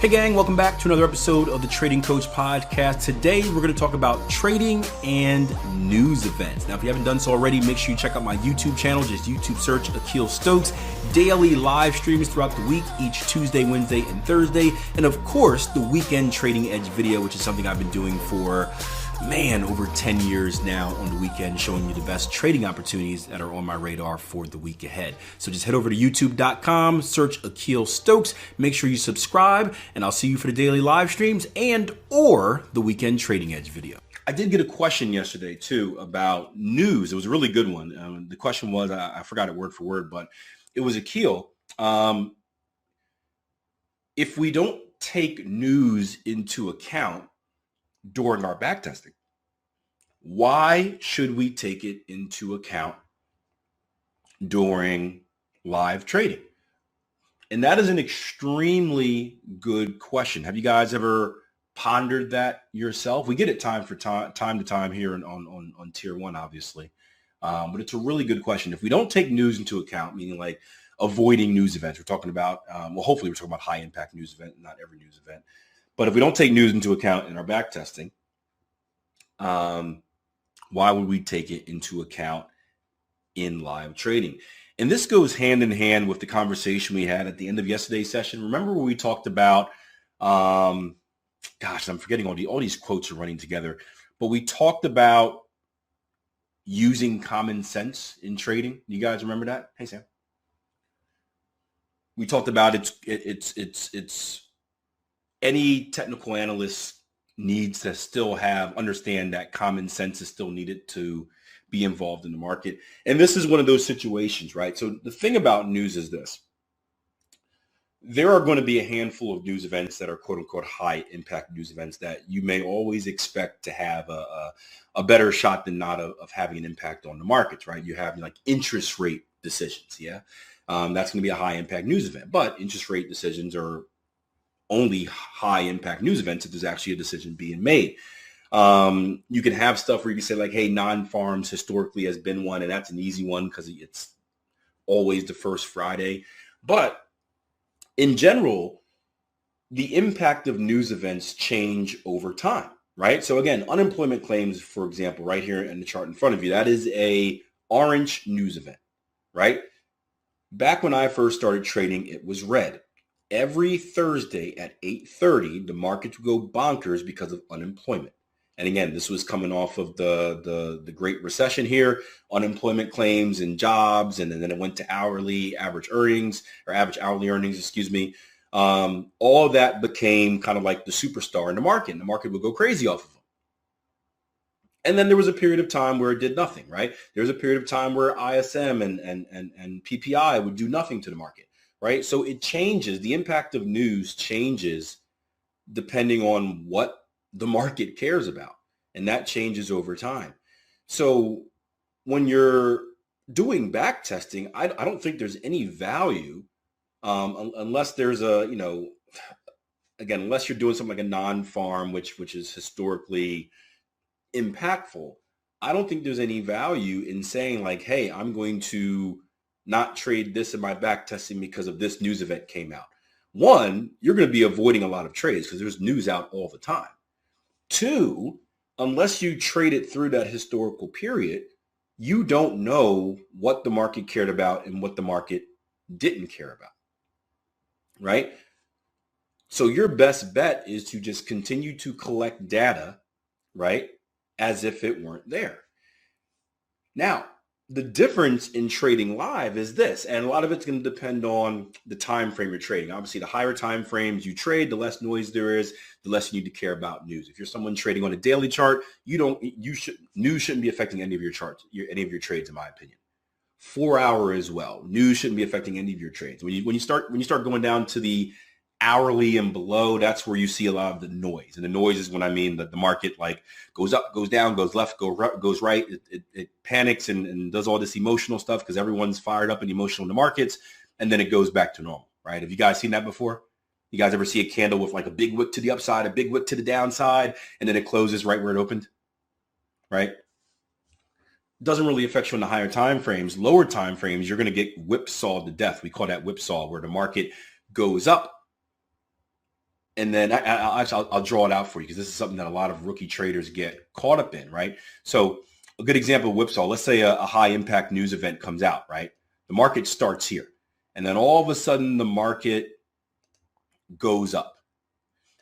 Hey gang, welcome back to another episode of the Trading Coach Podcast. Today we're going to talk about trading and news events. Now, if you haven't done so already, make sure you check out my YouTube channel. Just YouTube search Akil Stokes. Daily live streams throughout the week, each Tuesday, Wednesday, and Thursday. And of course, the weekend Trading Edge video, which is something I've been doing for over 10 years now on the weekend, showing you the best trading opportunities that are on my radar for the week ahead. So just head over to youtube.com, search Akil Stokes, make sure you subscribe, and I'll see you for the daily live streams and or the weekend Trading Edge video. I did get a question yesterday too about news. It was a really good one. The question was, I forgot it word for word, but it was Akil. If we don't take news into account during our backtesting, why should we take it into account during live trading? And that is an extremely good question. Have you guys ever pondered that yourself? We get it time to time here on tier one, obviously. But it's a really good question. If we don't take news into account, meaning like avoiding news events, we're talking about, hopefully we're talking about high impact news event, not every news event. But if we don't take news into account in our back testing, why would we take it into account in live trading? And this goes hand in hand with the conversation we had at the end of yesterday's session. Remember when we talked about, I'm forgetting all these quotes are running together, but we talked about using common sense in trading. You guys remember that? Hey, Sam. We talked about it's any technical analyst needs to still understand that common sense is still needed to be involved in the market. And this is one of those situations, right? So the thing about news is this. There are going to be a handful of news events that are quote unquote high impact news events that you may always expect to have a better shot than not of having an impact on the markets, right? You have like interest rate decisions. Yeah. That's going to be a high impact news event, but interest rate decisions are only high impact news events if there's actually a decision being made. You can have stuff where you can say like, hey, non-farms historically has been one, and that's an easy one because it's always the first Friday. But in general, the impact of news events change over time, right? So again, unemployment claims, for example, right here in the chart in front of you, that is a orange news event, right? Back when I first started trading, it was red. Every Thursday at 8:30, the markets would go bonkers because of unemployment. And again, this was coming off of the Great Recession here, unemployment claims and jobs, and then it went to average hourly earnings, excuse me. All of that became kind of like the superstar in the market, and the market would go crazy off of them. And then there was a period of time where it did nothing, right? There was a period of time where ISM and PPI would do nothing to the market. Right. So it changes. The impact of news changes depending on what the market cares about. And that changes over time. So when you're doing back testing, I don't think there's any value unless there's unless you're doing something like a non-farm, which is historically impactful. I don't think there's any value in saying like, hey, I'm going to not trade this in my back testing because of this news event came out. One, you're going to be avoiding a lot of trades because there's news out all the time. Two, unless you trade it through that historical period, you don't know what the market cared about and what the market didn't care about, right? So your best bet is to just continue to collect data, right, as if it weren't there. Now, the difference in trading live is this, and a lot of it's going to depend on the time frame you're trading. Obviously, the higher time frames you trade, the less noise there is, the less you need to care about news. If you're someone trading on a daily chart, news shouldn't be affecting any of your charts, any of your trades, in my opinion. 4 hour as well. News shouldn't be affecting any of your trades. When you start going down to the hourly and below, that's where you see a lot of the noise. And the noise is when I mean that the market like goes up, goes down, goes left, goes right. It panics and does all this emotional stuff because everyone's fired up and emotional in the markets. And then it goes back to normal, right? Have you guys seen that before? You guys ever see a candle with like a big wick to the upside, a big wick to the downside, and then it closes right where it opened, right? Doesn't really affect you on the higher time frames. Lower time frames, you're going to get whipsawed to death. We call that whipsaw, where the market goes up, And then I'll draw it out for you because this is something that a lot of rookie traders get caught up in, right? So a good example of whipsaw, let's say a high impact news event comes out, right? The market starts here. And then all of a sudden the market goes up.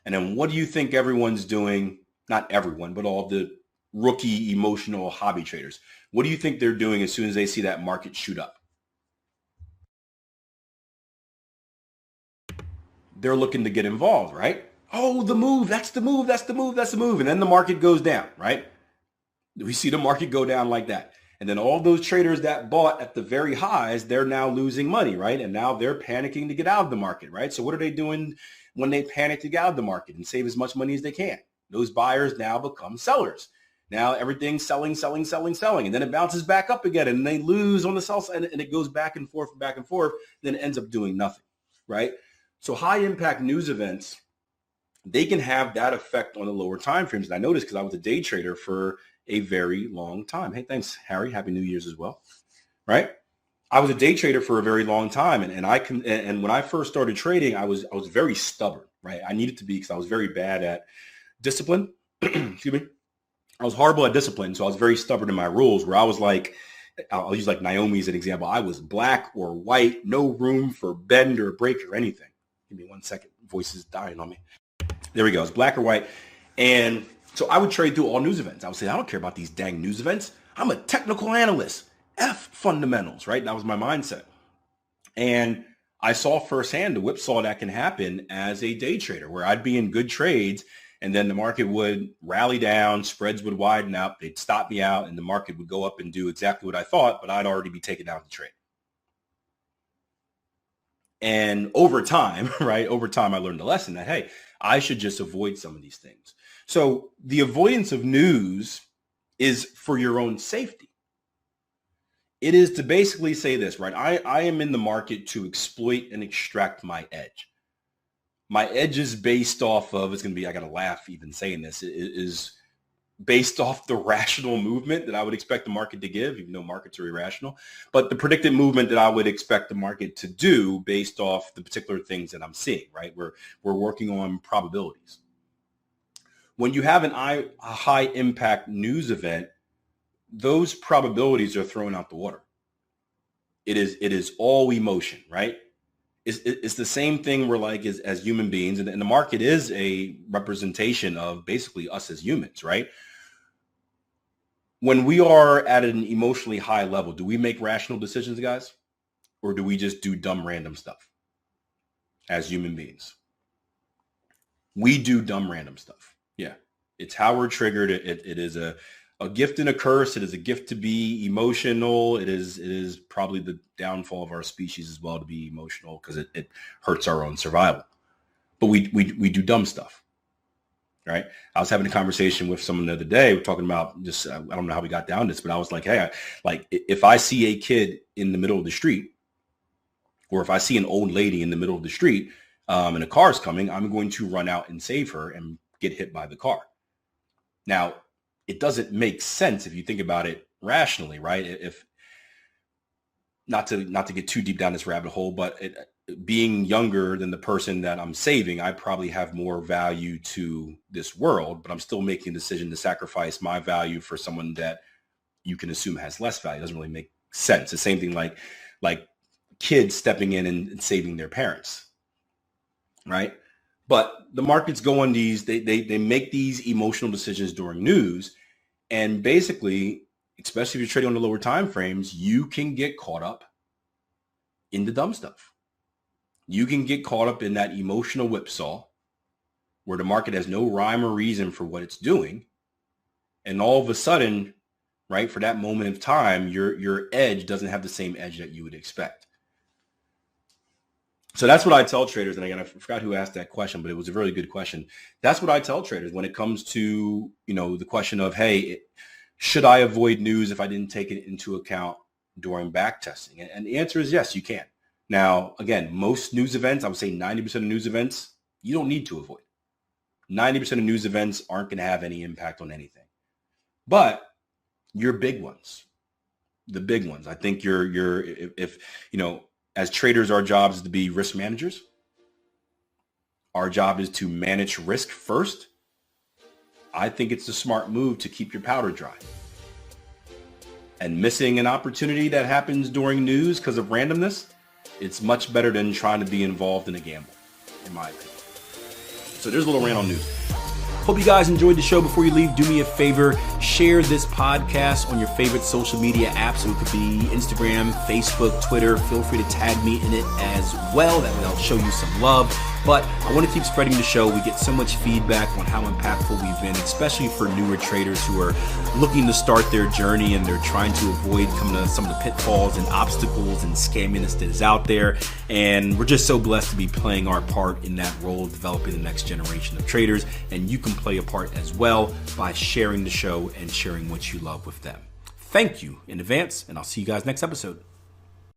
And then what do you think everyone's doing? Not everyone, but all the rookie emotional hobby traders. What do you think they're doing as soon as they see that market shoot up? They're looking to get involved, right? Oh, the move, that's the move, that's the move, that's the move. And then the market goes down, right? We see the market go down like that. And then all those traders that bought at the very highs, they're now losing money, right? And now they're panicking to get out of the market, right? So what are they doing when they panic to get out of the market and save as much money as they can? Those buyers now become sellers. Now everything's selling, selling, selling, selling. And then it bounces back up again and they lose on the sell side and it goes back and forth, then it ends up doing nothing, right? So high impact news events, they can have that effect on the lower time frames. And I noticed because I was a day trader for a very long time. Hey, thanks, Harry. Happy New Year's as well. Right? I was a day trader for a very long time. And when I first started trading, I was very stubborn, right? I needed to be because I was very bad at discipline. Excuse me. I was horrible at discipline. So I was very stubborn in my rules where I was like, I'll use like Naomi as an example. I was black or white, no room for bend or break or anything. Give me 1 second. Voice is dying on me. There we go. It's black or white. And so I would trade through all news events. I would say, I don't care about these dang news events. I'm a technical analyst. F fundamentals, right? That was my mindset. And I saw firsthand the whipsaw that can happen as a day trader where I'd be in good trades and then the market would rally down, spreads would widen up, they'd stop me out and the market would go up and do exactly what I thought, but I'd already be taken out of the trade. And over time, right? Over time, I learned the lesson that, hey, I should just avoid some of these things. So the avoidance of news is for your own safety. It is to basically say this, right? I am in the market to exploit and extract my edge. My edge is based off of, it's going to be, I got to laugh even saying this, it is based off the rational movement that I would expect the market to give, even though markets are irrational, but the predicted movement that I would expect the market to do based off the particular things that I'm seeing, right? We're working on probabilities. When you have a high impact news event, those probabilities are thrown out the water. It is all emotion, right? It's the same thing we're like as human beings, and the market is a representation of basically us as humans, right? When we are at an emotionally high level, do we make rational decisions, guys? Or do we just do dumb, random stuff as human beings? We do dumb, random stuff. Yeah. It's how we're triggered. It is a gift and a curse. It is a gift to be emotional. It is probably the downfall of our species as well to be emotional because it hurts our own survival. But we do dumb stuff. Right. I was having a conversation with someone the other day. We're talking about just, I don't know how we got down this, but I was like, hey, if I see a kid in the middle of the street, or if I see an old lady in the middle of the street and a car is coming, I'm going to run out and save her and get hit by the car. Now, it doesn't make sense if you think about it rationally, right? If not to get too deep down this rabbit hole, but being younger than the person that I'm saving, I probably have more value to this world, but I'm still making a decision to sacrifice my value for someone that you can assume has less value. It doesn't really make sense. The same thing like kids stepping in and saving their parents, right? But the markets go on these, they make these emotional decisions during news. And basically, especially if you're trading on the lower time frames, you can get caught up in the dumb stuff. You can get caught up in that emotional whipsaw where the market has no rhyme or reason for what it's doing. And all of a sudden, right, for that moment of time, your edge doesn't have the same edge that you would expect. So that's what I tell traders. And again, I forgot who asked that question, but it was a really good question. That's what I tell traders when it comes to, the question of, hey, should I avoid news if I didn't take it into account during backtesting? And the answer is yes, you can. Now, again, most news events, I would say 90% of news events, you don't need to avoid. 90% of news events aren't going to have any impact on anything. But your big ones, the big ones, I think if as traders, our job is to be risk managers. Our job is to manage risk first. I think it's a smart move to keep your powder dry. And missing an opportunity that happens during news because of randomness, it's much better than trying to be involved in a gamble, in my opinion. So there's a little rant on news. Hope you guys enjoyed the show. Before you leave, do me a favor, share this podcast on your favorite social media apps. So it could be Instagram, Facebook, Twitter. Feel free to tag me in it as well. That way I'll show you some love. But I want to keep spreading the show. We get so much feedback on how impactful we've been, especially for newer traders who are looking to start their journey and they're trying to avoid coming to some of the pitfalls and obstacles and scamminess that is out there. And we're just so blessed to be playing our part in that role of developing the next generation of traders. And you can play a part as well by sharing the show and sharing what you love with them. Thank you in advance, and I'll see you guys next episode.